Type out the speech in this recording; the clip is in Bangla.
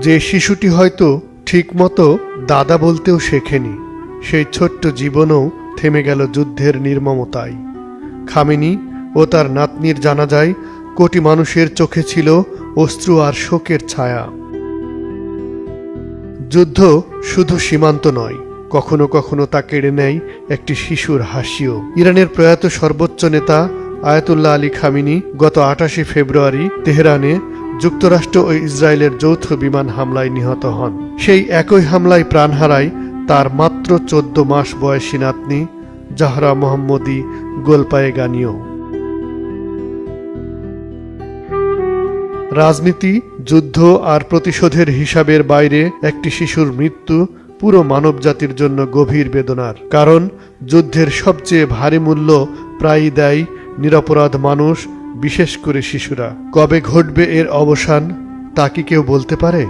যে শিশুটি হয়তো ঠিকমতো দাদা বলতেও শেখেনি, সেই ছোট্ট জীবনও থেমে গেল যুদ্ধের নির্মমতায়। খামেনি ও তার নাতনির জানাজায় কোটি মানুষের চোখে ছিল অশ্রু আর শোকের ছায়া। যুদ্ধ শুধু সীমান্ত নয়, কখনো কখনো তা কেড়ে নেয় একটি শিশুর হাসিও। ইরানের প্রয়াত সর্বোচ্চ নেতা আয়াতুল্লাহ আলী খামেনি গত 28 ফেব্রুয়ারি তেহরানে যুক্তরাষ্ট্র ও ইসরায়েলের যৌথ বিমান হামলায় নিহত হন। সেই একই হামলায় প্রাণ হারায় তার মাত্র 14 মাস বয়সী নাতনি জাহরা মোহাম্মদী গোলপায়েগানিও। রাজনীতি, যুদ্ধ আর প্রতিশোধের হিসাবের বাইরে একটি শিশুর মৃত্যু পুরো মানবজাতির জন্য গভীর বেদনার। কারণ যুদ্ধের সবচেয়ে ভারী মূল্য প্রায়ই দেয় নিরপরাধ মানুষ, বিশেষ করে শিশুরা। কবে ঘটবে এর অবসান তা কি কেউ বলতে পারে?